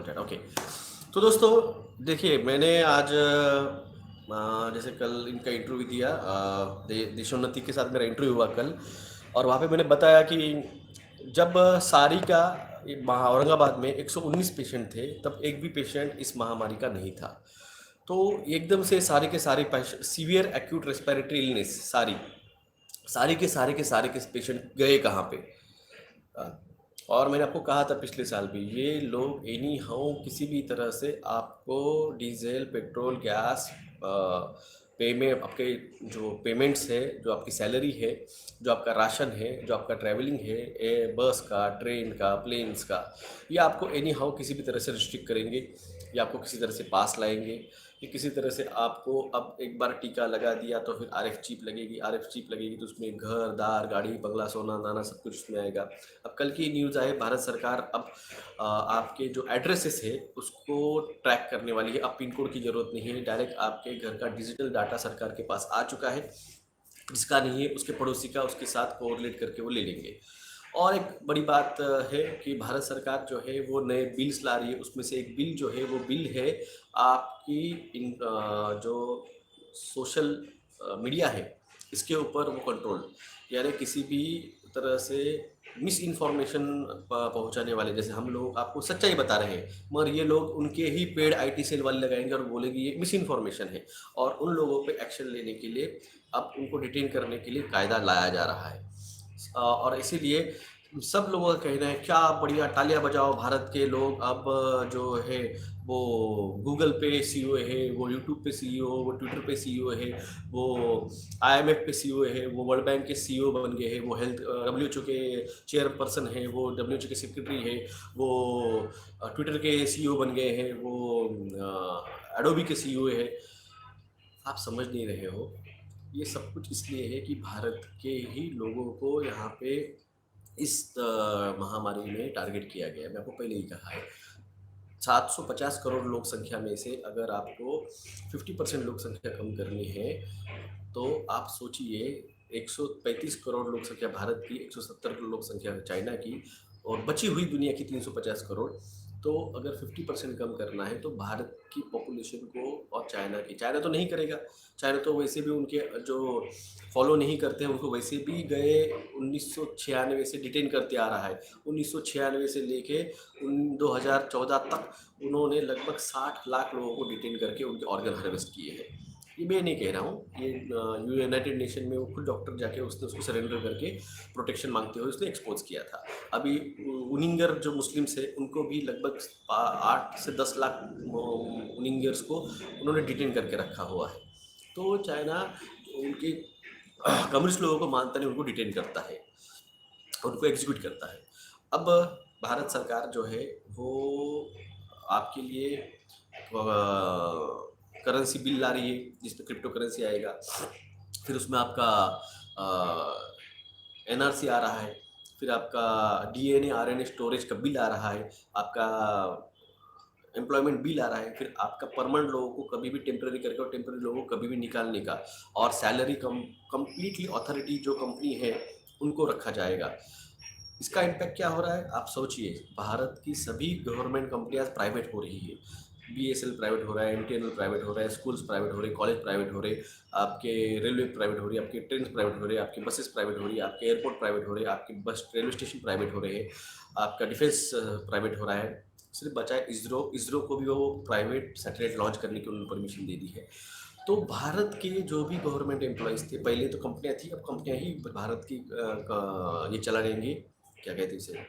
Chat okay. तो दोस्तों देखिए, मैंने आज जैसे कल इनका इंटरव्यू दिया, देशोन्नति के साथ मेरा इंटरव्यू हुआ कल, और वहाँ पे मैंने बताया कि जब सारी का औरंगाबाद में 119 पेशेंट थे, तब एक भी पेशेंट इस महामारी का नहीं था। तो एकदम से सारे के सारे सीवियर एक्यूट रेस्पिरेटरी इलनेस, सारे के पेशेंट गए कहाँ पे? और मैंने आपको कहा था पिछले साल भी, ये लोग एनी हाउ किसी भी तरह से आपको डीजल, पेट्रोल, गैस, पेमेंट, आपके जो पेमेंट्स है, जो आपकी सैलरी है, जो आपका राशन है, जो आपका ट्रैवलिंग है, बस का, ट्रेन का, प्लेन्स का, ये आपको एनी हाउ किसी भी तरह से रिस्ट्रिक्ट करेंगे, या आपको किसी तरह से पास लाएंगे, कि किसी तरह से आपको अब एक बार टीका लगा दिया तो फिर आरएफ चिप लगेगी, आरएफ चिप लगेगी तो उसमें घर दार गाड़ी बंगला सोना नाना सब कुछ उसमें आएगा। अब कल की न्यूज़ आए, भारत सरकार अब आपके जो एड्रेसेस है उसको ट्रैक करने वाली है। अब पिन कोड की ज़रूरत नहीं है, डायरेक्ट आपके घर का डिजिटल डाटा सरकार के पास आ चुका है। जिसका नहीं है उसके पड़ोसी का उसके साथ कोरिलेट करके वो ले लेंगे। और एक बड़ी बात है कि भारत सरकार जो है वो नए बिल्स ला रही है। उसमें से एक बिल जो है वो बिल है आपकी जो सोशल मीडिया है इसके ऊपर वो कंट्रोल, यानी किसी भी तरह से मिस इन्फॉर्मेशन पहुंचाने वाले, जैसे हम लोग आपको सच्चाई बता रहे हैं मगर ये लोग उनके ही पेड आईटी सेल वाले लगाएंगे और बोलेंगे ये मिस इन्फॉर्मेशन है, और उन लोगों पे एक्शन लेने के लिए अब उनको डिटेन करने के लिए कायदा लाया जा रहा है। और इसीलिए सब लोगों का कहना है क्या बढ़िया, तालियां बजाओ भारत के लोग, अब जो है वो गूगल पे सीईओ है, वो यूट्यूब पे सीईओ, वो ट्विटर पे सीईओ है, वो आईएमएफ पे सीईओ है, वो वर्ल्ड बैंक के सीईओ बन गए हैं, वो हेल्थ डब्ल्यूएचओ के चेयरपर्सन है, वो डब्ल्यूएचओ के सेक्रेटरी है, वो ट्विटर के सीईओ बन गए हैं, वो एडोबी के सीईओ है। आप समझ नहीं रहे हो, ये सब कुछ इसलिए है कि भारत के ही लोगों को यहाँ पे इस महामारी में टारगेट किया गया है। मैं आपको पहले ही कहा है, 750 करोड़ लोक संख्या में से अगर आपको 50% लोक संख्या कम करनी है तो आप सोचिए, 135 करोड़ लोक संख्या भारत की, 170 करोड़ लोक संख्या चाइना की, और बची हुई दुनिया की 350 करोड़। तो अगर 50% कम करना है तो भारत की पॉपुलेशन को, और चाइना तो नहीं करेगा, चाइना तो वैसे भी उनके जो फॉलो नहीं करते हैं उनको वैसे भी गए 1996 से डिटेन करते आ रहा है। 1996 से लेके 2014 तक उन्होंने लगभग 60 लाख लोगों को डिटेन करके उनके ऑर्गन हार्वेस्ट किए हैं। ये मैं नहीं कह रहा हूँ, ये यूनाइटेड नेशन में वो खुद डॉक्टर जाके उसने उसको सरेंडर करके प्रोटेक्शन मांगते हुए उसने एक्सपोज किया था। अभी उनिंगर जो मुस्लिम्स है उनको भी लगभग 8 से 10 लाख उनिंगर्स को उन्होंने डिटेन करके रखा हुआ है। तो चाइना उनके कम्युनिस्ट लोगों को मानता नहीं, उनको डिटेन करता है, उनको एग्जीक्यूट करता है। अब भारत सरकार जो है वो आपके लिए करेंसी बिल ला रही है जिसमें क्रिप्टो करेंसी आएगा, फिर उसमें आपका एनआरसी आ रहा है, फिर आपका डीएनए आरएनए स्टोरेज का बिल आ रहा है, आपका एम्प्लॉयमेंट बिल आ रहा है, फिर आपका परमानेंट लोगों को कभी भी टेम्पररी करके और टेम्पररी लोगों को कभी भी निकालने का, और सैलरी कंप्लीटली अथॉरिटी जो कंपनी है उनको रखा जाएगा। इसका इम्पैक्ट क्या हो रहा है आप सोचिए, भारत की सभी गवर्नमेंट कंपनियां प्राइवेट हो रही है। बीएसएल प्राइवेट हो रहा है, एमटीएनएल प्राइवेट हो रहा है, स्कूल्स प्राइवेट हो रहे हैं, कॉलेज प्राइवेट हो रहे हैं, आपके रेलवे प्राइवेट हो रही है, आपके ट्रेन प्राइवेट हो रही है, आपकी बसेस प्राइवेट हो रही है, आपके एयरपोर्ट प्राइवेट हो रहे हैं, आपके बस रेलवे स्टेशन प्राइवेट हो रहे हैं, आपका डिफेंस प्राइवेट हो रहा है। सिर्फ बचा है इसरो को भी वो प्राइवेट सैटेलाइट लॉन्च करने की उन्होंने परमिशन दे दी है। तो भारत के जो भी गवर्नमेंट एम्प्लॉयज़ थे, पहले तो कंपनियां थी, अब कंपनियां ही भारत की ये चला लेंगे, क्या कहते हैं इसे,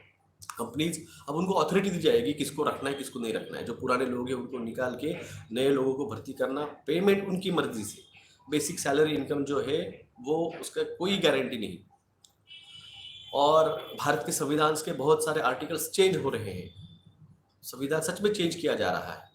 कंपनीज। अब उनको अथॉरिटी दी जाएगी किसको रखना है किसको नहीं रखना है। जो पुराने लोग हैं उनको निकाल के नए लोगों को भर्ती करना, पेमेंट उनकी मर्जी से, बेसिक सैलरी इनकम जो है वो उसका कोई गारंटी नहीं। और भारत के संविधान के बहुत सारे आर्टिकल्स चेंज हो रहे हैं, संविधान सच में चेंज किया जा रहा है।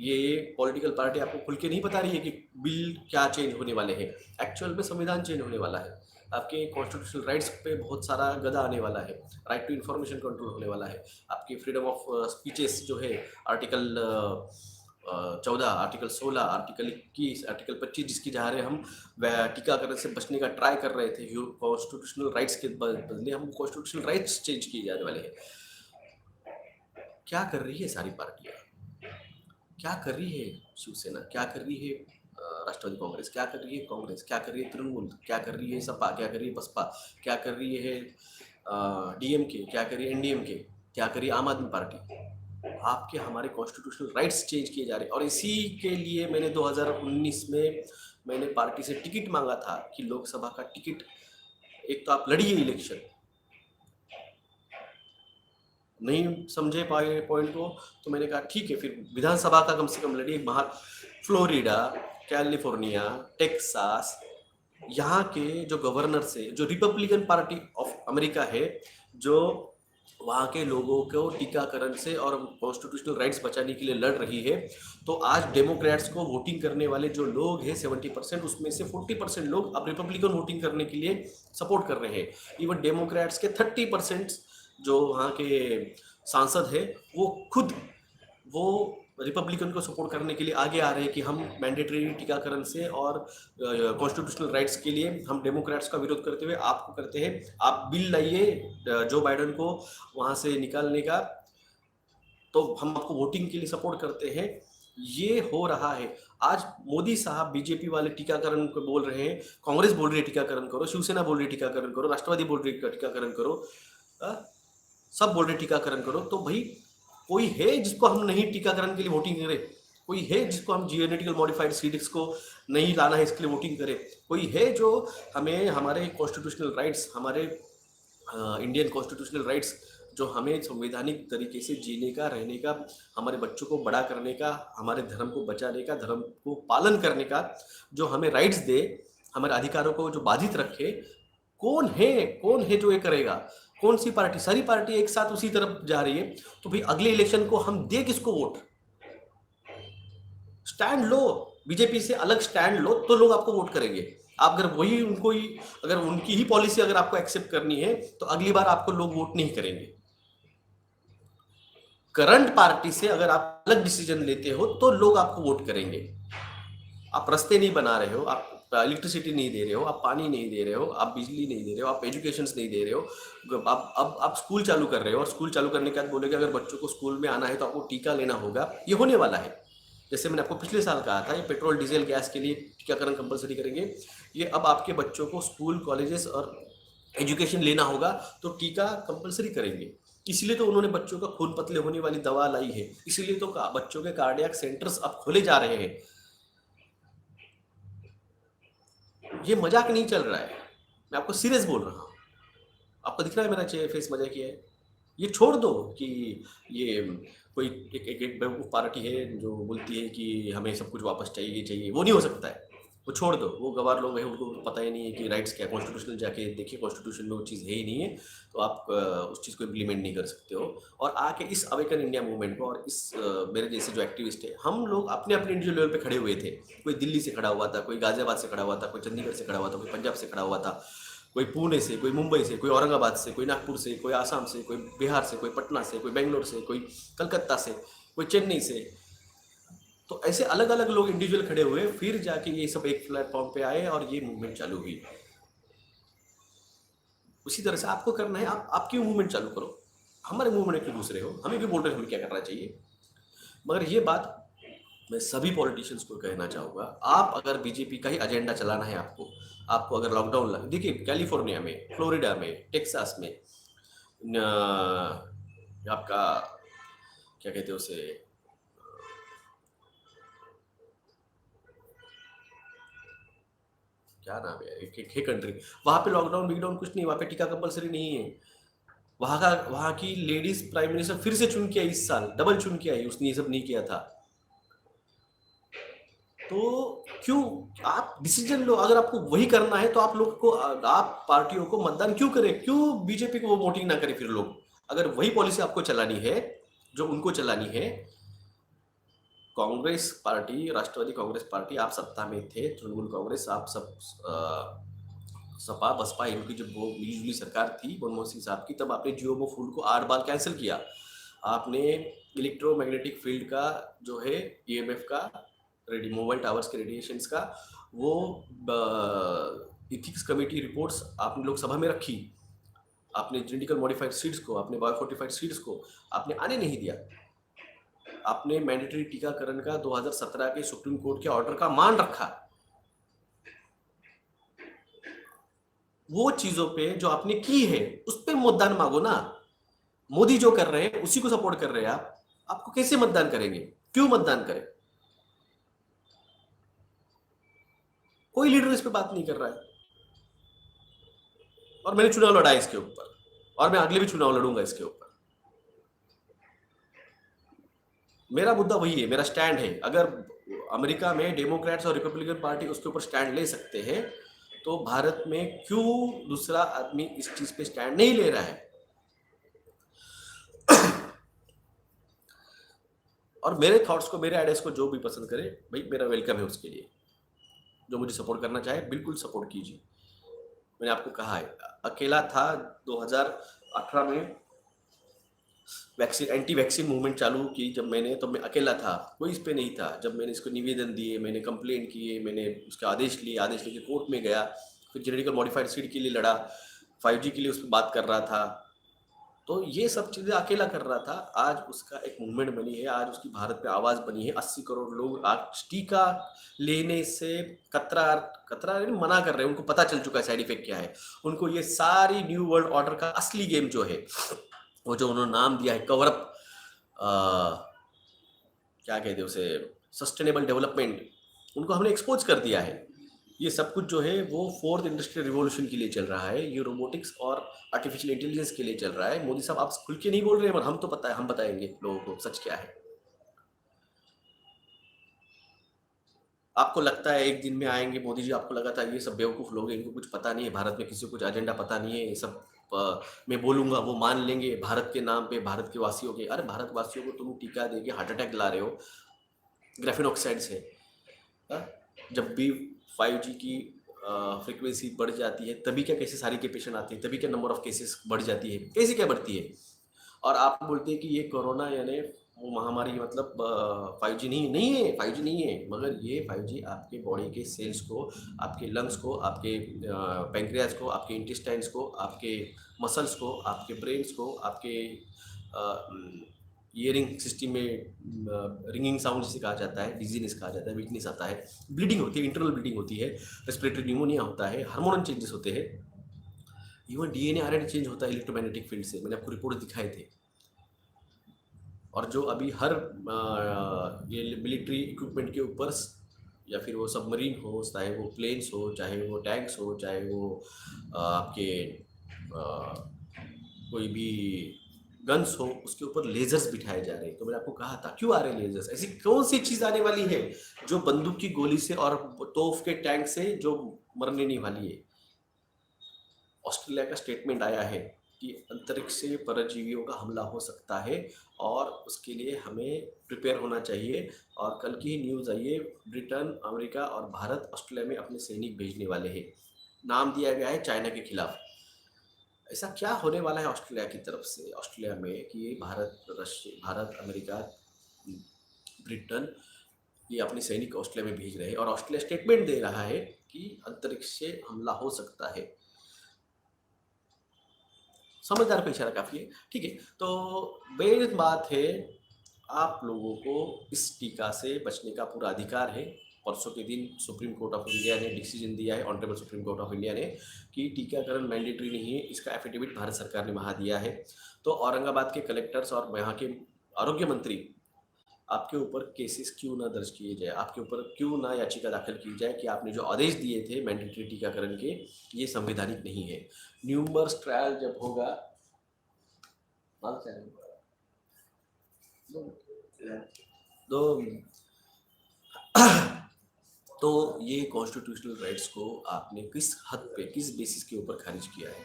ये पॉलिटिकल पार्टी आपको खुल के नहीं बता रही है कि बिल क्या चेंज होने वाले हैं, एक्चुअल में संविधान चेंज होने वाला है। आपके कॉन्स्टिट्यूशनल राइट्स पे बहुत सारा गदा आने वाला है, राइट टू इन्फॉर्मेशन कंट्रोल होने वाला है, आपकी फ्रीडम ऑफ स्पीचेस जो है आर्टिकल 14, आर्टिकल 16, आर्टिकल 21, आर्टिकल 25, जिसकी जहाँ हम टीकाकरण से बचने का ट्राई कर रहे थे, कॉन्स्टिट्यूशनल राइट्स के बदले हम कॉन्स्टिट्यूशनल राइट्स चेंज किए जाने वाले हैं। क्या कर रही है सारी पार्टियां, क्या कर रही है शिवसेना, क्या कर रही है राष्ट्रवादी कांग्रेस, क्या कर रही है कांग्रेस, क्या कर रही है तृणमूल, क्या कर रही है सपा, क्या कर रही है बसपा, क्या कर रही है डीएमके, क्या कर रही है एनडीएमके, क्या कर रही है आम आदमी पार्टी। आपके हमारे कॉन्स्टिट्यूशनल राइट्स चेंज किए जा रहे हैं, और इसी के लिए मैंने 2019 में मैंने पार्टी से टिकट मांगा था कि लोकसभा का टिकट, एक तो आप लड़िए इलेक्शन, नहीं समझे पाए पॉइंट को, तो मैंने कहा ठीक है फिर विधानसभा का कम से कम लड़िए। फ्लोरिडा, कैलिफोर्निया, टेक्सास, यहाँ के जो गवर्नर से, जो रिपब्लिकन पार्टी ऑफ अमेरिका है, जो वहाँ के लोगों को टीकाकरण से और कॉन्स्टिट्यूशनल राइट्स बचाने के लिए लड़ रही है, तो आज डेमोक्रेट्स को वोटिंग करने वाले जो लोग हैं 70%, उसमें से 40% लोग अब रिपब्लिकन वोटिंग करने के लिए सपोर्ट कर रहे हैं। इवन डेमोक्रेट्स के 30% जो वहाँ के सांसद है वो खुद वो रिपब्लिकन को सपोर्ट करने के लिए आगे आ रहे हैं कि हम मैंडेटरी टीकाकरण से और कॉन्स्टिट्यूशनल राइट्स के लिए हम डेमोक्रेट्स का विरोध करते हुए आपको करते हैं, आप बिल लाइए जो बाइडन को वहां से निकालने का, तो हम आपको वोटिंग के लिए सपोर्ट करते हैं। ये हो रहा है। आज मोदी साहब बीजेपी वाले टीकाकरण को बोल रहे हैं, कांग्रेस बोल रही है टीकाकरण करो, शिवसेना बोल रही है टीकाकरण करो, राष्ट्रवादी बोल रही है टीकाकरण करो, सब बोल रहे टीकाकरण करो। तो भाई कोई है जिसको हम नहीं टीकाकरण के लिए वोटिंग करें? कोई है जिसको हम जेनेटिकल मॉडिफाइड सीड्स को नहीं लाना है इसके लिए वोटिंग करें? कोई है जो हमें हमारे कॉन्स्टिट्यूशनल राइट्स, हमारे इंडियन कॉन्स्टिट्यूशनल राइट्स जो हमें संवैधानिक तरीके से जीने का, रहने का, हमारे बच्चों को बड़ा करने का, हमारे धर्म को बचाने का, धर्म को पालन करने का जो हमें राइट्स दे, हमारे अधिकारों को जो बाधित रखे, कौन है जो ये करेगा? कौन सी पार्टी? सारी पार्टी एक साथ उसी तरफ जा रही है। तो भाई अगले इलेक्शन को हम दे किसको वोट? स्टैंड लो, बीजेपी से अलग स्टैंड लो तो लोग आपको वोट करेंगे। आप अगर वही उनको ही, अगर उनकी ही पॉलिसी अगर आपको एक्सेप्ट करनी है तो अगली बार आपको लोग वोट नहीं करेंगे। करंट पार्टी से अगर आप अलग डिसीजन लेते हो तो लोग आपको वोट करेंगे। आप रास्ते नहीं बना रहे हो, आप इलेक्ट्रिसिटी नहीं दे रहे हो, आप पानी नहीं दे रहे हो, आप बिजली नहीं दे रहे हो, आप एजुकेशन नहीं दे रहे हो, आप अब आप स्कूल चालू कर रहे हो और स्कूल चालू करने के बाद बोलोगे अगर बच्चों को स्कूल में आना है तो आपको टीका लेना होगा। ये होने वाला है। जैसे मैंने आपको पिछले साल कहा था, ये पेट्रोल डीजल गैस के लिए टीकाकरण कंपलसरी करेंगे, ये अब आपके बच्चों को स्कूल, कॉलेजेस और एजुकेशन लेना होगा तो टीका कंपलसरी करेंगे। इसलिए तो उन्होंने बच्चों का खून पतले होने वाली दवा लाई है, इसलिए तो बच्चों के कार्डियक सेंटर्स अब खोले जा रहे हैं। ये मजाक नहीं चल रहा है, मैं आपको सीरियस बोल रहा हूँ। आपको दिख रहा है मेरा फेस मजाक किया है? ये छोड़ दो कि ये कोई एक बेवकूफ़ पार्टी है जो बोलती है कि हमें सब कुछ वापस चाहिए, वो नहीं हो सकता है। वो छोड़ दो, वो गवार लोग हैं, उनको पता ही नहीं है कि राइट्स क्या। कॉन्स्टिट्यूशनल जाके देखिए, कॉन्स्टिट्यूशन में वो चीज़ है ही नहीं है, तो आप उस चीज़ को इम्प्लीमेंट नहीं कर सकते हो। और आके इस अवेकन इंडिया मूवमेंट को और इस मेरे जैसे जो एक्टिविस्ट है, हम लोग अपने अपने इंडिविजुअल लेवल पे खड़े हुए थे। कोई दिल्ली से खड़ा हुआ था, कोई गाजियाबाद से खड़ा हुआ था, कोई चंडीगढ़ से खड़ा हुआ था, कोई पंजाब से खड़ा हुआ था, कोई पुणे से, कोई मुंबई से, कोई औरंगाबाद से, कोई नागपुर से, कोई आसाम से, कोई बिहार से, कोई पटना से, कोई बेंगलोर से, कोई कलकत्ता से, कोई चेन्नई से। तो ऐसे अलग अलग लोग इंडिविजुअल खड़े हुए, फिर जाके ये सब एक प्लेटफॉर्म पे आए और ये मूवमेंट चालू हुई। उसी तरह से आपको करना है, आप आपकी मूवमेंट चालू करो। हमारे मूवमेंट क्यों दूसरे हो? हमें क्यों बोल रहे हो हमें क्या करना चाहिए? मगर ये बात मैं सभी पॉलिटिशियंस को कहना चाहूँगा, आप अगर बीजेपी का ही एजेंडा चलाना है आपको, आपको अगर लॉकडाउन लग, देखिए कैलिफोर्निया में, फ्लोरिडा में, टेक्सास में, आपका क्या कहते हैं उसे, क्या नाम है, एक है कंट्री, वहाँ पे लॉकडाउन बिकडाउन कुछ नहीं, वहाँ पे टीका कंपलसरी नहीं है। वहाँ की लेडीज प्राइम मिनिस्टर फिर से चुन के आई, इस साल डबल चुन के आई, उसने ये सब नहीं किया था। तो क्यों आप डिसीजन लो? अगर आपको वही करना है तो आप लोग को, आप पार्टियों को मतदान क्यों करें? क्यों बीजेपी को वो वोटिंग ना करें? फिर लोग, अगर वही पॉलिसी आपको चलानी है जो उनको चलानी है, कांग्रेस पार्टी, राष्ट्रवादी कांग्रेस पार्टी, आप सत्ता में थे, तृणमूल कांग्रेस, आप सब सपा बसपा, इनकी जब वो मिलीजुली सरकार थी मनमोहन सिंह साहब की, तब आपने जियो फूड को 8 बार कैंसिल किया। आपने इलेक्ट्रोमैग्नेटिक फील्ड का जो है, ईएमएफ का, मोबाइल टावर्स के रेडिएशंस का, वो इथिक्स कमेटी रिपोर्ट्स आपने लोकसभा में रखी। आपने जेनेटिकल मॉडिफाइड सीड्स को, आपने बायोफोर्टिफाइड सीड्स को आपने आने नहीं दिया। आपने मैंडेटरी टीकाकरण का 2017 के सुप्रीम कोर्ट के ऑर्डर का मान रखा। वो चीजों पे जो आपने की है उस पे मतदान मांगो ना। मोदी जो कर रहे हैं उसी को सपोर्ट कर रहे हैं आप। आपको कैसे मतदान करेंगे? क्यों मतदान करें? कोई लीडर इस पे बात नहीं कर रहा है। और मैंने चुनाव लड़ा है इसके ऊपर, और मैं अगले भी चुनाव लड़ूंगा इसके ऊपर। मेरा मुद्दा वही है, मेरा स्टैंड है। अगर अमेरिका में डेमोक्रेट्स और रिपब्लिकन पार्टी उसके ऊपर स्टैंड ले सकते हैं, तो भारत में क्यों दूसरा आदमी इस चीज पे स्टैंड नहीं ले रहा है? और मेरे थॉट्स को, मेरे आइडियाज को जो भी पसंद करे भाई, मेरा वेलकम है उसके लिए। जो मुझे सपोर्ट करना चाहे बिल्कुल सपोर्ट कीजिए। मैंने आपको कहा है, अकेला था 2018 में वैक्सीन, एंटी वैक्सीन मूवमेंट चालू की जब मैंने, तब मैं अकेला था, कोई इस पे नहीं था। जब मैंने इसको निवेदन दिए, मैंने कंप्लेंट किए, मैंने उसके आदेश लिए, आदेश लेके कोर्ट में गया, फिर जेनेटिकल मॉडिफाइड सीड के लिए लड़ा, 5G के लिए उस पर बात कर रहा था। तो ये सब चीज़ें अकेला कर रहा था। आज उसका एक मूवमेंट बनी है, आज उसकी भारत पे आवाज़ बनी है। 80 करोड़ लोग आज टीका लेने से कतरा कतरा नहीं, मना कर रहे हैं। उनको पता चल चुका है साइड इफेक्ट क्या है। उनको ये सारी न्यू वर्ल्ड ऑर्डर का असली गेम जो है, वो जो उन्होंने नाम दिया है कवरअप, क्या कहते हैं उसे, सस्टेनेबल डेवलपमेंट, उनको हमने एक्सपोज कर दिया है। ये सब कुछ जो है वो फोर्थ इंडस्ट्रियल रिवॉल्यूशन के लिए चल रहा है, ये रोबोटिक्स और आर्टिफिशियल इंटेलिजेंस के लिए चल रहा है। मोदी साहब आप खुल के नहीं बोल रहे हैं, पर हम तो पता है, हम बताएंगे लोगों को सच क्या है। आपको लगता है एक दिन में आएंगे मोदी जी, आपको लगा था ये सब बेवकूफ़ लोग हैं, इनको कुछ पता नहीं है, भारत में किसी को कुछ एजेंडा पता नहीं है, ये सब मैं बोलूंगा वो मान लेंगे भारत के नाम पे, भारत के वासियों के। अरे भारत वासियों को तुम टीका देके हार्ट अटैक ला रहे हो, ग्राफीन ऑक्साइड से। हाँ? जब भी 5G की फ्रीक्वेंसी बढ़ जाती है, तभी क्या कैसे सारी के पेशेंट आते हैं, तभी क्या नंबर ऑफ केसेस बढ़ जाती है, कैसे क्या बढ़ती है। और आप बोलते हैं कि ये कोरोना यानी वो महामारी, मतलब 5G नहीं, नहीं है, 5G नहीं है, मगर ये 5G आपके बॉडी के सेल्स को, आपके लंग्स को, आपके पैंक्रियाज को, आपके इंटेस्टाइन्स को, आपके मसल्स को, आपके ब्रेन्स को, आपके ईयरिंग सिस्टम में रिंगिंग साउंड जिसे कहा जाता है, डिजीनेस कहा जाता है, वीकनेस आता है, ब्लीडिंग होती है, इंटरनल ब्लीडिंग होती है, रेस्पिरेटरी न्यूमोनिया होता है, हार्मोनल चेंजेस होते हैं, इवन DNA RNA चेंज होता है इलेक्ट्रोमैग्नेटिक फील्ड से। मैंने आपको रिपोर्ट दिखाए थे। और जो अभी हर ये मिलिट्री इक्विपमेंट के ऊपर, या फिर वो सबमरीन हो, चाहे वो प्लेन्स हो, चाहे वो टैंक्स हो, चाहे वो आपके कोई भी गन्स हो, उसके ऊपर लेजर्स बिठाए जा रहे हैं। तो मैंने आपको कहा था क्यों आ रहे हैं लेजर्स, ऐसी कौन सी चीज़ आने वाली है जो बंदूक की गोली से और तोफ के टैंक से जो मरने नहीं वाली है। ऑस्ट्रेलिया का स्टेटमेंट आया है कि अंतरिक्ष से परजीवियों का हमला हो सकता है, और उसके लिए हमें प्रिपेयर होना चाहिए। और कल की ही न्यूज़ आई है, ब्रिटेन, अमेरिका और भारत ऑस्ट्रेलिया में अपने सैनिक भेजने वाले हैं। नाम दिया गया है चाइना के खिलाफ। ऐसा क्या होने वाला है ऑस्ट्रेलिया की तरफ से, ऑस्ट्रेलिया में, कि ये भारत, अमेरिका, ब्रिटेन ये अपने सैनिक ऑस्ट्रेलिया में भेज रहे हैं, और ऑस्ट्रेलिया स्टेटमेंट दे रहा है कि अंतरिक्ष से हमला हो सकता है। समझदार का इशारा काफ़ी है, ठीक है। तो मेन बात है, आप लोगों को इस टीका से बचने का पूरा अधिकार है। परसों के दिन सुप्रीम कोर्ट ऑफ इंडिया ने डिसीजन दिया है, honourable supreme court of India ने, कि टीकाकरण मैंडेटरी नहीं है। इसका एफिडेविट भारत सरकार ने वहाँ दिया है। तो औरंगाबाद के कलेक्टर्स और यहाँ के आरोग्य मंत्री, आपके ऊपर केसेस क्यों ना दर्ज किए जाए, आपके ऊपर क्यों ना याचिका दाखिल की जाए कि आपने जो आदेश दिए थे मैंडेटरी टीकाकरण के, ये संवैधानिक नहीं है। न्यूमर्स ट्रायल जब होगा, तो तो ये कॉन्स्टिट्यूशनल राइट्स को आपने किस हद पे, किस बेसिस के ऊपर खारिज किया है?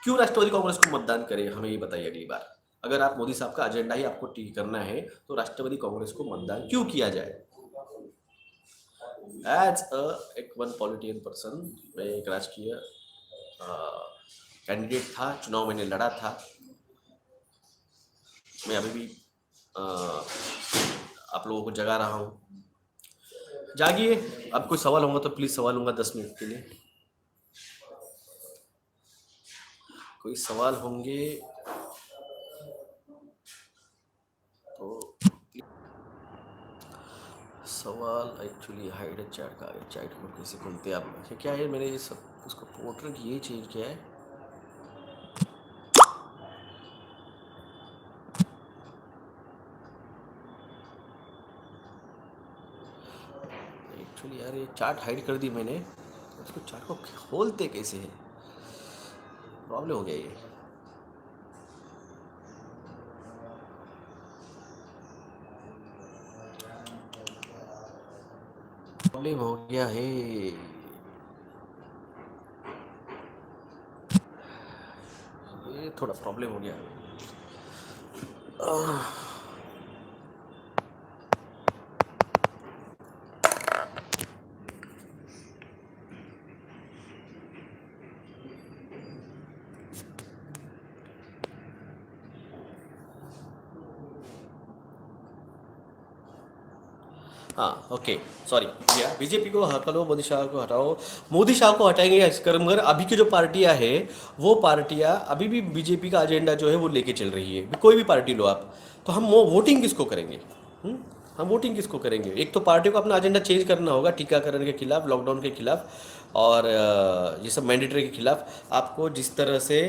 क्यों राष्ट्रवादी कांग्रेस को मतदान करें, हमें ये बताइए अगली बार। अगर आप मोदी साहब का एजेंडा ही आपको ठीक करना है, तो राष्ट्रवादी कांग्रेस को मतदान क्यों किया जाए? एज एक वन पॉलिटिशियन पर्सन, मैं एक राजकीय कैंडिडेट था, चुनाव मैंने लड़ा था। मैं अभी भी आप लोगों को जगा रहा हूँ, जागिए। अब कोई सवाल होगा तो प्लीज़ सवाल लूँगा 10 मिनट के लिए। कोई सवाल होंगे तो सवाल एक्चुअली हाइड चैट का चैट को कैसे खोलते हैं आप? ये क्या है, मैंने ये सब उसको पोर्टल की ये चीज़ क्या है? एक्चुअली यार ये चार्ट हाइड कर दी मैंने, उसको चार्ट को खोलते कैसे है? प्रॉब्लम हो गया ये, प्रॉब्लम हो गया है, ये थोड़ा प्रॉब्लम हो गया। हाँ ओके, सॉरी भैया, बीजेपी को हटाओ, मोदी शाह को हटाओ। मोदी शाह को हटाएंगे या कर्म, मगर अभी की जो पार्टियां है वो पार्टियां अभी भी बीजेपी का एजेंडा जो है वो लेके चल रही है, कोई भी पार्टी लो आप। तो हम वो वोटिंग किसको करेंगे? हम्म? हम वोटिंग किसको करेंगे? एक तो पार्टी को अपना एजेंडा चेंज करना होगा, टीकाकरण के खिलाफ, लॉकडाउन के खिलाफ और ये सब मैंडेटरी के खिलाफ। आपको जिस तरह से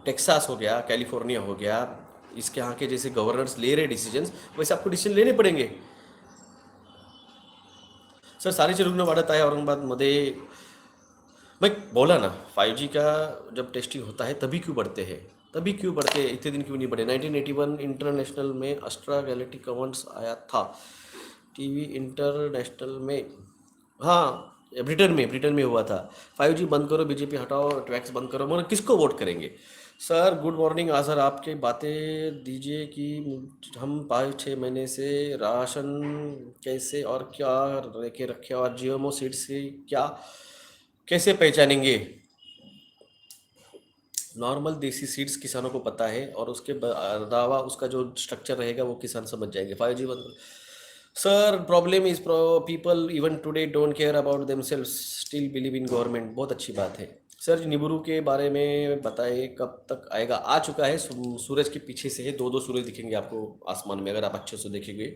टेक्सास हो गया, कैलिफोर्निया हो गया, इसके यहाँ के जैसे गवर्नर्स ले रहे डिसीजंस, वैसे आपको डिसीजन लेने पडेंगे। सर सारीचे रुग्ण वाढत आहे औरंगाबादमध्ये। मैं बोला ना, 5G का जब टेस्टिंग होता है तभी क्यों बढ़ते हैं, तभी क्यों बढ़ते हैं, इतने दिन क्यों नहीं बढ़े? 1981 इंटरनेशनल में अस्ट्रा गैलेक्टिक कमांड्स आया था, टीवी इंटरनेशनल में। हाँ, ब्रिटेन में हुआ था। 5G बंद करो, बीजेपी हटाओ, टैक्स बंद करो, मगर किसको वोट करेंगे? सर गुड मॉर्निंग आजहर, आपके बातें दीजिए कि हम 5-6 महीने से राशन कैसे और क्या लेके रखे और जीएमओ सीड्स की क्या कैसे पहचानेंगे? नॉर्मल देसी सीड्स किसानों को पता है और उसके अलावा उसका जो स्ट्रक्चर रहेगा वो किसान समझ जाएंगे। 5G बंद। Sir problem is people even today don't care about themselves, still believe in government. बहुत अच्छी बात है। सर निबरू के बारे में बताइए, कब तक आएगा? आ चुका है, सूरज के पीछे से है, दो दो सूरज दिखेंगे आपको आसमान में अगर आप अच्छे से देखेंगे।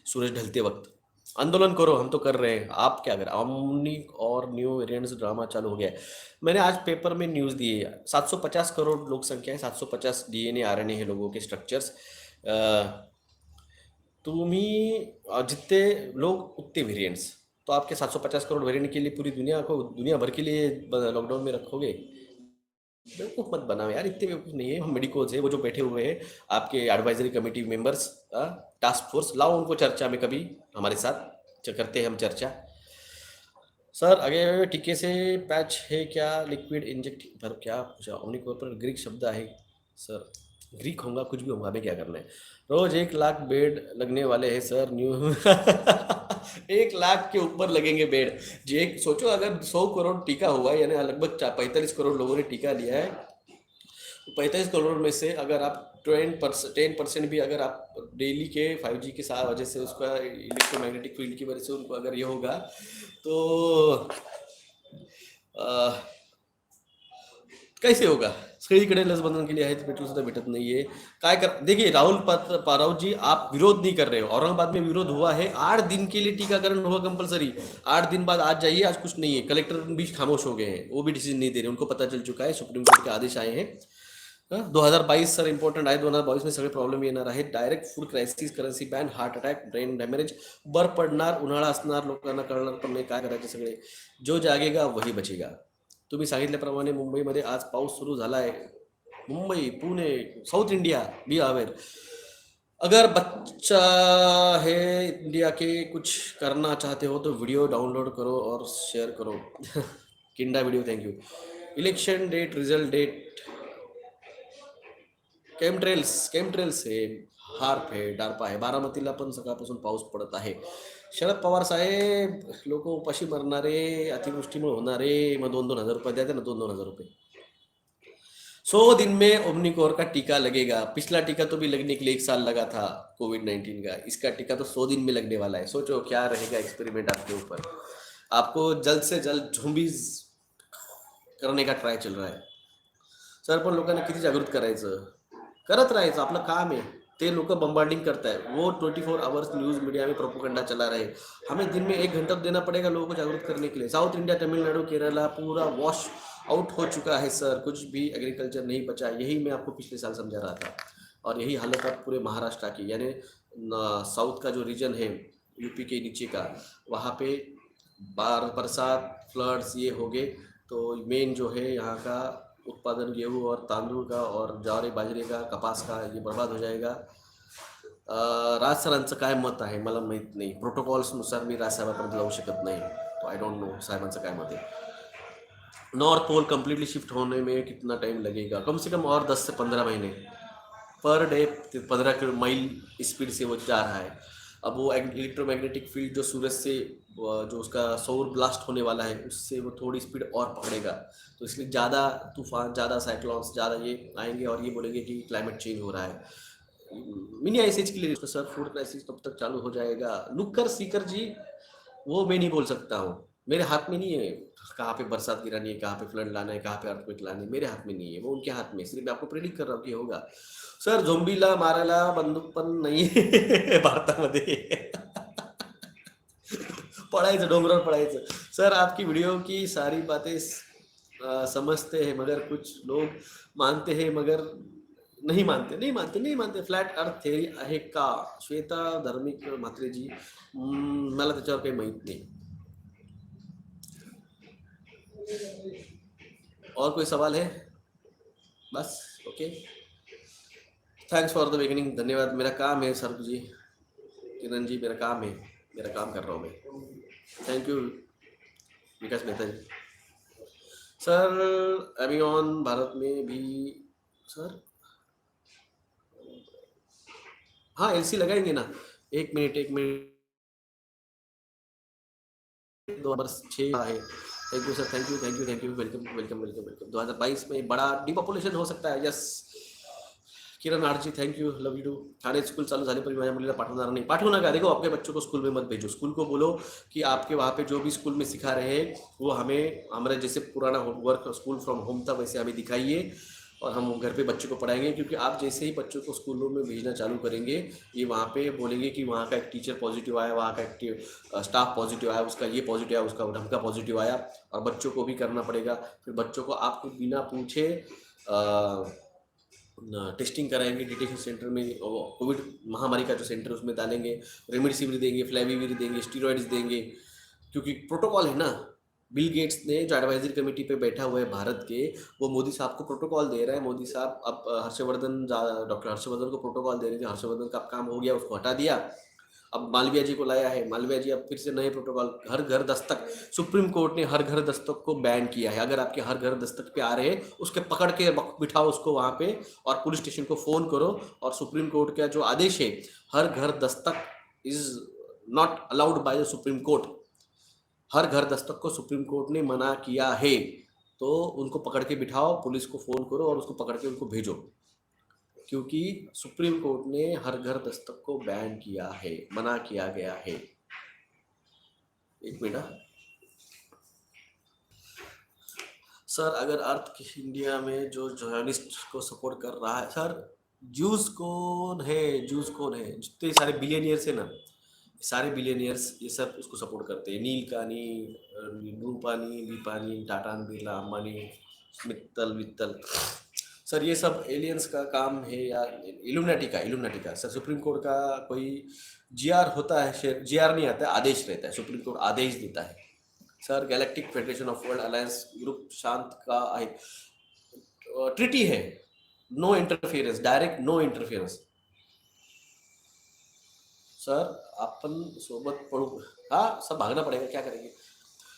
सूरज ढलते वक्त आंदोलन करो, हम तो कर रहे हैं, आप क्या करें? ओमनी और न्यू वेरिएंट्स ड्रामा चालू हो गया है। मैंने आज पेपर में न्यूज़ दी है, 750 करोड़ लोक संख्या है, 750 डीएनए आरएनए है लोगों के स्ट्रक्चर्स। तुम्ही जितने लोग उतने वेरिएंट्स, तो आपके 750 करोड़ वेरिएंट के लिए पूरी दुनिया को, दुनिया भर के लिए लॉकडाउन में रखोगे? बेवकूफ़ मत बनाओ यार, इतने बेवकूफ़ नहीं है हम। मेडिकोज है वो जो बैठे हुए हैं आपके advisory committee members, task force, लाओ उनको चर्चा में कभी हमारे साथ, करते हैं हम चर्चा। सर आगे टीके से पैच है क्या, लिक्विड इंजेक्ट पर क्या पूछा? ओमनिकोर पर ग्रीक शब्द है सर, ग्रीक होगा कुछ भी होगा, हमें क्या करना है? रोज 1 लाख बेड लगने वाले हैं सर, न्यू 1 लाख के ऊपर लगेंगे बेड जी। एक सोचो, अगर 100 करोड़ टीका हुआ है, यानी लगभग 45 करोड़ लोगों ने टीका लिया है, तो 45 करोड़ में से अगर आप 10% भी अगर आप डेली के 5G के साथ वजह से उसका इलेक्ट्रोमैग्नेटिक फील्ड की वजह से उनको अगर ये होगा तो कैसे होगा? सगळीकडे लसबंधन के लिए आहे, पेट्रोल सुद्धा भेटत नाहीये, काय कर? देखिए राहुल पाराव जी, आप विरोध नहीं कर रहे हो, औरंगाबाद में विरोध हुआ है, 8 दिन के लिए टीकाकरण होगा कंपलसरी। 8 दिन बाद आज जाइए, आज कुछ नहीं है, कलेक्टर भी खामोश हो गए हैं, वो भी डिसीजन नहीं दे रहे, उनको पता चल चुका है, सुप्रीम कोर्ट के आदेश आए हैं। 2022 सर इंपॉर्टंट आहे, 2022 में सगळे प्रॉब्लेम येणार आहेत, direct food crisis, currency ban, heart attack, brain damage, बर्फ पडणार, उन्हाळा असणार, लोकांना कळणार पण नाही काय करायचे सगळे, जो जागेगा वही बचेगा। तुम्ही सांगितल्याप्रमाणे मुंबईमध्ये आज पाऊस सुरू झाला आहे, Mumbai, Pune, south India, be aware. अगर बच्चा है इंडिया के, कुछ करना चाहते हो तो वीडियो डाउनलोड करो और शेयर करो। Kinda video, thank you. Election date, result date, chemtrails आहे, हार्प आहे, डार्पा आहे, बारामतीला पण सकाळपासून पाऊस पडत आहे। शरद पवार साहेब, लोक उपाशी मरणारे, अतिवृष्टीमुळे होणारे, मग 2-2 हजार रुपये द्या ना, 2-2 हजार रुपये। 100 दिन में ओमनिकोर का टीका लगेगा। पिछला टीका तो भी लगने के लिए 1 साल लगा था कोविड-19 का, इसका टीका तो 100 दिन में लगने वाला है। सोचो क्या रहेगा एक्सपेरिमेंट आपके ऊपर। आपको जल्द से जल्द झुम्बीज करण्याचा ट्राय चल रहा है. सर पण लोकांना किती जागृत करायचं, करत राहायचं, आपलं काम आहे. ते लोक बम्बार्डिंग करता है, वो 24 आवर्स न्यूज़ मीडिया में प्रोपोगंडा चला रहे. हमें दिन में 1 घंटा तो देना पड़ेगा लोगों को जागरूक करने के लिए. साउथ इंडिया, तमिलनाडु, केरला पूरा वॉश आउट हो चुका है सर, कुछ भी एग्रीकल्चर नहीं बचा. यही मैं आपको पिछले साल समझा रहा था, और यही हालत अब पूरे महाराष्ट्र की, यानी साउथ का जो रीजन है यूपी के नीचे का, वहाँ पे बरसात फ्लड्स ये हो गए. तो मेन जो है यहाँ का उत्पादन गेहूँ और तांदूळ का और ज्वारी बाजरे का कपास का ये बर्बाद हो जाएगा. राज सरांचं काय मत आहे मला माहीत नाही, प्रोटोकॉल्सनुसार मी राज साहेबांपर्यंत जाऊ शकत नाही, तो आई डोंट नो साहेबांचं काय मत आहे. नॉर्थ पोल कम्प्लीटली शिफ्ट होने में कितना टाइम लगेगा, कम से कम और 10 से 15 महीने पर डे. 15 मील स्पीड से वो जा रहा है. अब वो इलेक्ट्रोमैग्नेटिक फील्ड जो सूरज से जो उसका सौर ब्लास्ट होने वाला है, उससे वो थोड़ी स्पीड और पकड़ेगा. तो इसलिए ज़्यादा तूफान, ज़्यादा साइक्लॉन्स, ज़्यादा ये आएंगे और ये बोलेंगे कि क्लाइमेट चेंज हो रहा है. मिनी आइसेज के लिए तो सर फूड क्राइसिस कब तक चालू हो जाएगा. लुक्कर सीकर जी, वो मैं नहीं बोल सकता हूँ, मेरे हाथ में नहीं है कहाँ पे बरसात गिरानी है, कहाँ पे फ्लड लाना है, कहाँ पे अर्थक्वेक लाना है, मेरे हाथ में नहीं है, वो उनके हाथ में. इसलिए मैं आपको प्रेडिक्ट कर रहा हूँ कि होगा. सर झोंबीला मारायला बंदूक पण नाही आहे भारतामध्ये. पळायचं, डोंगरावर पळायचं. सर आपकी वीडियो की सारी बातें समझते हैं, मगर कुछ लोग मानते हैं मगर नहीं मानते. फ्लॅट अर्थ थेअरी आहे का, श्वेता धार्मिक म्हात्रे जी. मला त्याच्यावर काही माहीत नाही. और कोई सवाल है? बस okay, thanks for the beginning. धन्यवाद. मेरा काम है सर जी, किरण जी, मेरा काम है, मेरा काम कर रहा हूँ मैं. Thank you Vikas Mehta ji. Sir Amazon Bharat में भी सर, हाँ एलसी लगाएंगे ना. 1 मिनट 2006 है. Thank you sir, thank you, welcome. 2022 में बड़ा डिपॉपुलेशन हो सकता है. यस किरण आरजी, thank you, love you too. Thane school चालू झाले पण माझ्या मुलीला पाठवणार नाही. पाठवू नका. देखो आपके बच्चों को स्कूल में मत भेजो. स्कूल को बोलो कि आपके वहाँ पे जो भी स्कूल में सिखा रहे हैं वो हमें हमारे जैसे पुराना वर्क स्कूल फ्रॉम होम था वैसे हमें दिखाइए, और हम घर पे बच्चों को पढ़ाएंगे. क्योंकि आप जैसे ही बच्चों को स्कूलों में भेजना चालू करेंगे, ये वहाँ पे बोलेंगे कि वहाँ का एक टीचर पॉजिटिव आया, वहाँ का एक स्टाफ पॉजिटिव आया, उसका ये पॉजिटिव आया, उसका ढंग पॉजिटिव आया, और बच्चों को भी करना पड़ेगा. फिर बच्चों को आपको बिना पूछे टेस्टिंग कराएंगे डिटेक्शन सेंटर में. कोविड महामारी का जो सेंटर उसमें डालेंगे, रेमडेसिविर देंगे, फ्लैविविर देंगे, स्टीरॉइड्स देंगे, क्योंकि प्रोटोकॉल है ना. बिल गेट्स ने जो एडवाइजरी कमेटी पे बैठा हुआ है भारत के, वो मोदी साहब को प्रोटोकॉल दे रहा है. मोदी साहब अब डॉक्टर हर्षवर्धन को प्रोटोकॉल दे रहे थे. हर्षवर्धन का काम हो गया, उसको हटा दिया. अब मालवीय जी को लाया है. मालवीय जी अब फिर से नए प्रोटोकॉल. हर घर दस्तक, सुप्रीम कोर्ट ने हर घर दस्तक को बैन किया है. अगर आपके हर घर दस्तक पे आ रहे हैं, उसके पकड़ के बिठाओ उसको वहाँ पे, और पुलिस स्टेशन को फ़ोन करो. और सुप्रीम कोर्ट का जो आदेश है, हर घर दस्तक is not allowed by the Supreme Court. हर घर दस्तक को सुप्रीम कोर्ट ने मना किया है. तो उनको पकड़ के बिठाओ, पुलिस को फ़ोन करो और उसको पकड़ के उनको भेजो, क्योंकि सुप्रीम कोर्ट ने हर घर दस्तक को बैन किया है, मना किया गया है. एक मिनट सर, अगर अर्थ इंडिया में जो जर्नलिस्ट को सपोर्ट कर रहा है सर, जूस कौन है, जितने सारे बिलियनियर्स है ना, सारे बिलियनियर्स ये सब उसको सपोर्ट करते हैं. नील कानी, रूपानी, दीपानी, टाटा, बिरला, अंबानी, मित्तल सर, ये सब एलियंस का काम है या इल्यूमिनाटी का. सर सुप्रीम कोर्ट का कोई जीआर होता है, जीआर नहीं आता है, आदेश रहता है. सुप्रीम कोर्ट आदेश देता है. Sir galactic federation of world alliance group शांत का आहे, ट्रिटी है, no interference, direct no interference. Sir अपन सोबत पढ़ू, हाँ सब भागना पड़ेगा, क्या करेंगे.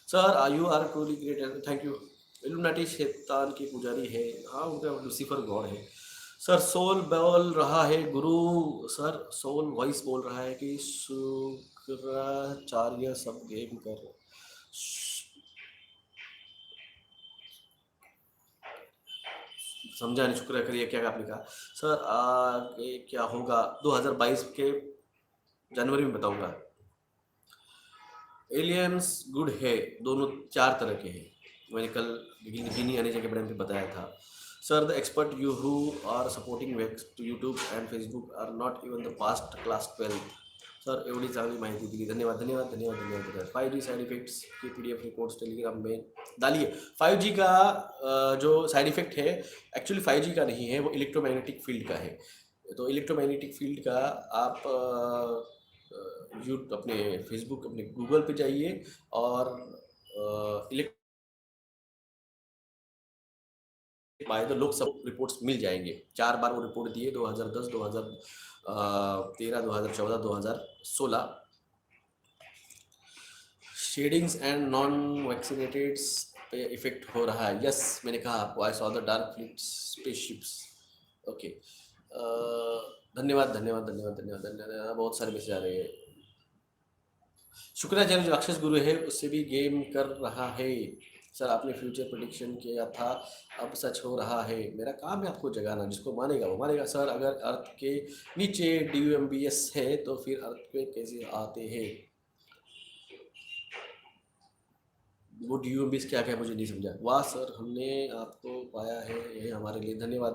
Sir you are truly great, thank you. Illuminati शैतान की पुजारी है, हाँ उनका लूसीफर गॉड है. सर सोल बोल रहा है गुरु, सर सोल वॉइस बोल रहा है कि शुक्राचार्य सब गेम कर. समझा नहीं, शुक्र करिए क्या आपने कहा. सर आगे क्या होगा 2022 के जनवरी में बताऊंगा. एलियंस गुड है, दोनों 4 तरह के हैं. मैंने कल गिनी आने के बारे में बताया था। Sir the expert you who are supporting YouTube and Facebook are not even the past class 12. Sir एवढी चांगली माहिती दिली, धन्यवाद धन्यवाद धन्यवाद धन्यवाद. 5G साइड इफेक्ट्स की PDF रिपोर्ट्स टेलीग्राम में डालिए. 5G का जो साइड इफेक्ट है एक्चुअली 5G का नहीं है, वो इलेक्ट्रोमैग्नेटिक फील्ड का है. तो इलेक्ट्रोमैग्नेटिक फील्ड का आप अपने फेसबुक अपने गूगल पे जाइए और बाय द लोग सब रिपोर्ट्स मिल जाएंगे. 4 बार वो रिपोर्ट दिए, 2010, 2013, 2014, 2016. शेडिंग्स एंड नॉन वैक्सीनेटेड्स पे इफेक्ट हो रहा है. यस मैंने कहा आपको, I saw the dark fleet spaceships. Okay, धन्यवाद धन्यवाद धन्यवाद धन्यवाद धन्यवाद. बहुत सारे मैसेज आ रहे हैं. शुक्राचार्य जो अक्षस गुरु है उससे भी गेम कर रहा है. सर आपने फ्यूचर प्रेडिक्शन किया था, अब सच हो रहा है. मेरा काम है आपको जगाना, जिसको मानेगा वो मानेगा. सर अगर अर्थ के नीचे DUMBS है तो फिर अर्थ पे कैसे आते हैं? वो DUMBS क्या क्या मुझे नहीं समझा. वाह सर हमने आपको पाया है, ये हमारे लिए धन्यवाद.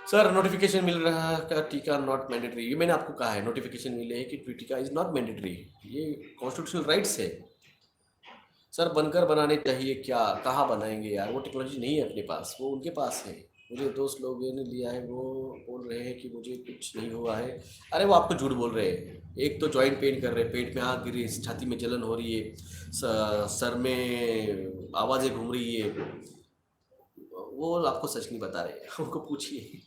सर नोटिफिकेशन मिल रहा का टीका नॉट मैंडेटरी. ये मैंने आपको कहा है, नोटिफिकेशन मिले है कि टीका इज नॉट मैंडेटरी, ये कॉन्स्टिट्यूशनल राइट्स है. सर बनकर बनाने चाहिए क्या, कहाँ बनाएंगे यार, वो टेक्नोलॉजी नहीं है अपने पास, वो उनके पास है. मुझे दोस्त लोगों ने लिया है, वो बोल रहे हैं कि मुझे कुछ नहीं हुआ है. अरे वो आपको झूठ बोल रहे हैं. एक तो जॉइंट पेन कर रहे हैं, पेट में आग गिरी, छाती में जलन हो रही है, सर में आवाज़ें घूम रही है. वो आपको सच नहीं बता रहे, उनको पूछिए.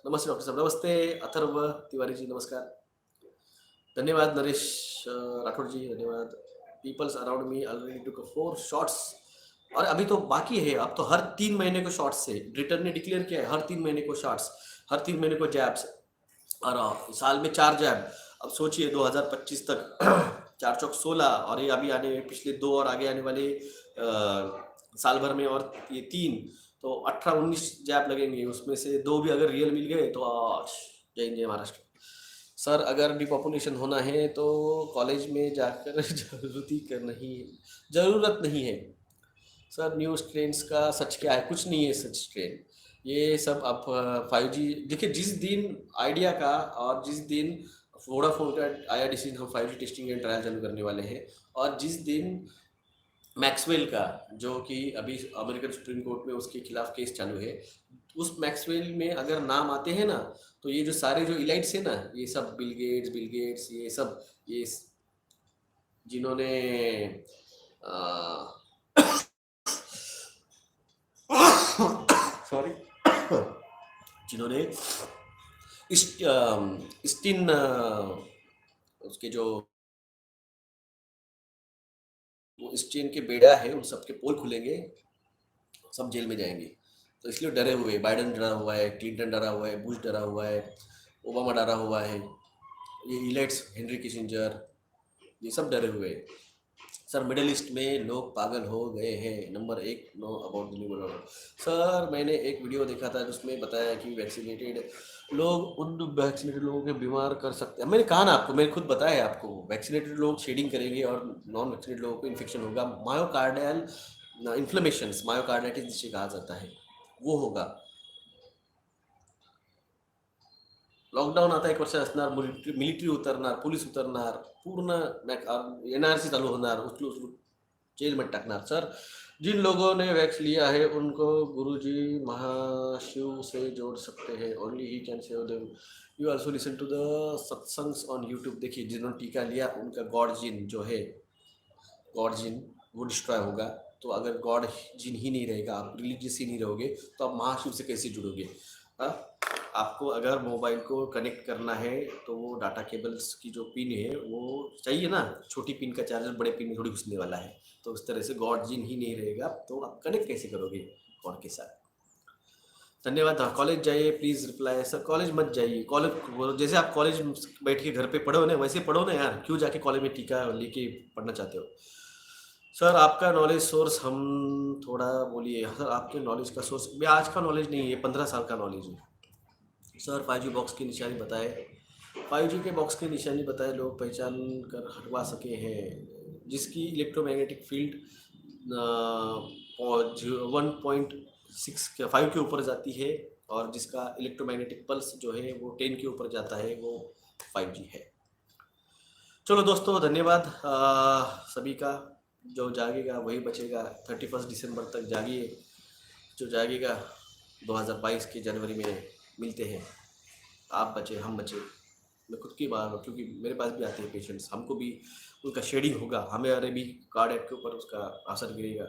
नमस्ते डॉक्टर साहब. नमस्ते अथर्व तिवारी जी, नमस्कार. धन्यवाद नरेश राठौर जी, धन्यवाद. पीपल्स अराउंड मी ऑलरेडी टुक 4 शॉट्स. और अभी तो बाकी है, अब तो हर 3 महीने को शॉट्स है. ब्रिटेन ने डिक्लेयर किया है हर 3 महीने को शॉट्स, हर 3 महीने को जैब्स, और साल में 4 जैब. अब सोचिए 2025 तक 4 चौक 16, और ये अभी आने पिछले 2 और आगे आने वाले साल भर में और ये 3, तो 18-19 जैब लगेंगे. उसमें से 2 भी अगर रियल मिल गए तो जय हिंद जय महाराष्ट्र. सर अगर डिपॉपुलेशन होना है तो कॉलेज में जाकर ज़रूरत नहीं है. सर न्यू स्ट्रेन्स का सच क्या है? कुछ नहीं है सच स्ट्रेन. ये सब आप 5G देखिए, जिस दिन आइडिया का और जिस दिन वोडाफोन का आया डिसीजन हम 5G टेस्टिंग एंड ट्रायल चालू करने वाले हैं, और जिस दिन मैक्सवेल का, जो कि अभी अमेरिकन सुप्रीम कोर्ट में उसके खिलाफ केस चालू है, उस मैक्सवेल में अगर नाम आते हैं ना, तो ये जो सारे जो इलाइट्स हैं ना, ये सब बिल गेट्स ये सब, ये जिन्होंने सॉरी जिन्होंने स्टिन उसके जो वो स्टेन के बेड़ा है, उन सबके पोल खुलेंगे, सब जेल में जाएंगे. तो इसलिए डरे हुए. बाइडन डरा हुआ है, क्लिंटन डरा हुआ है, बुश डरा हुआ है, ओबामा डरा हुआ है, ये इलेट्स हेनरी किसिंजर, ये सब डरे हुए हैं. सर मिडिल ईस्ट में लोग पागल हो गए हैं. Number 1 know about the new world order. Sir मैंने एक वीडियो देखा था जिसमें बताया कि वैक्सीनेटेड लोग उन वैक्सीनेटेड लोगों के बीमार कर सकते हैं. मैंने कहा ना आपको, मैंने खुद बताया है आपको, वैक्सीनेटेड लोग शेडिंग करेंगे और नॉन वैक्सीनेटेड लोगों को इन्फेक्शन होगा. मायोकार्डियल इन्फ्लेमेशंस, मायोकार्डाइटिस जिसे कहा जाता है, वो होगा. लॉकडाऊन आता 1 वर्ष असणार, मिलिटरी उतरणार, पोलीस उतरणार, पूर्ण NRC चालू होणार, उचलू जेल में टाकणार. सर जिन लोगों ने वैक्स लिया है उनको गुरुजी महाशिव से जोड़ सकते हैं. Only he can save them. You also listen to the satsangs on YouTube. देखिए जिन्होंने टीका लिया उनका गॉड जिन जो है, गॉड जिन वो डिस्ट्रॉय होगा. तो अगर गॉड जिन ही नहीं रहेगा, आप रिलीजियस ही नहीं रहोगे, तो आप महाशिव से कैसे जुड़ोगे? आपको अगर मोबाइल को कनेक्ट करना है तो वो डाटा केबल्स की जो पिन है वो चाहिए ना. छोटी पिन का चार्जर बड़े पिन में थोड़ी घुसने वाला है. तो उस तरह से गॉड जिन ही नहीं रहेगा तो आप कनेक्ट कैसे करोगे गॉड के साथ? धन्यवाद. हाँ कॉलेज जाइए प्लीज़. रिप्लाई. सर कॉलेज मत जाइए. कॉलेज जैसे आप कॉलेज बैठ के घर पे पढ़ो ना, वैसे पढ़ो ना यार. क्यों जाके कॉलेज में टीका लेके पढ़ना चाहते हो? सर आपका नॉलेज सोर्स हम थोड़ा बोलिए. सर आपके नॉलेज का सोर्स आज का नॉलेज नहीं है, 15 साल का नॉलेज है. सर 5G बॉक्स की निशानी बताए. 5G के बॉक्स की निशानी बताए लोग पहचान कर हटवा सके हैं, जिसकी इलेक्ट्रोमैग्नेटिक फील्ड 1.6 के 5 के ऊपर जाती है, और जिसका इलेक्ट्रोमैग्नेटिक पल्स जो है वो 10 के ऊपर जाता है, वो 5G है। चलो दोस्तों, धन्यवाद सभी का। जो जागेगा वही बचेगा। 31 दिसंबर तक जागिए। जो जागेगा 2022 के जनवरी में मिलते हैं। आप बचे, हम बचे। मैं खुद की बात, क्योंकि मेरे पास भी आते हैं पेशेंट्स, हमको भी उनका शेडिंग होगा, हमारे भी कार्डियक के ऊपर उसका असर गिरेगा।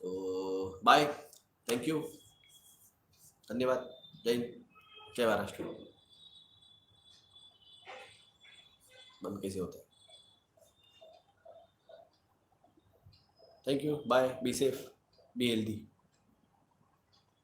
तो बाय, थैंक यू, धन्यवाद, जय हिंद, जय महाराष्ट्र। बंद कैसे होता है? Thank you, bye, be safe, be healthy.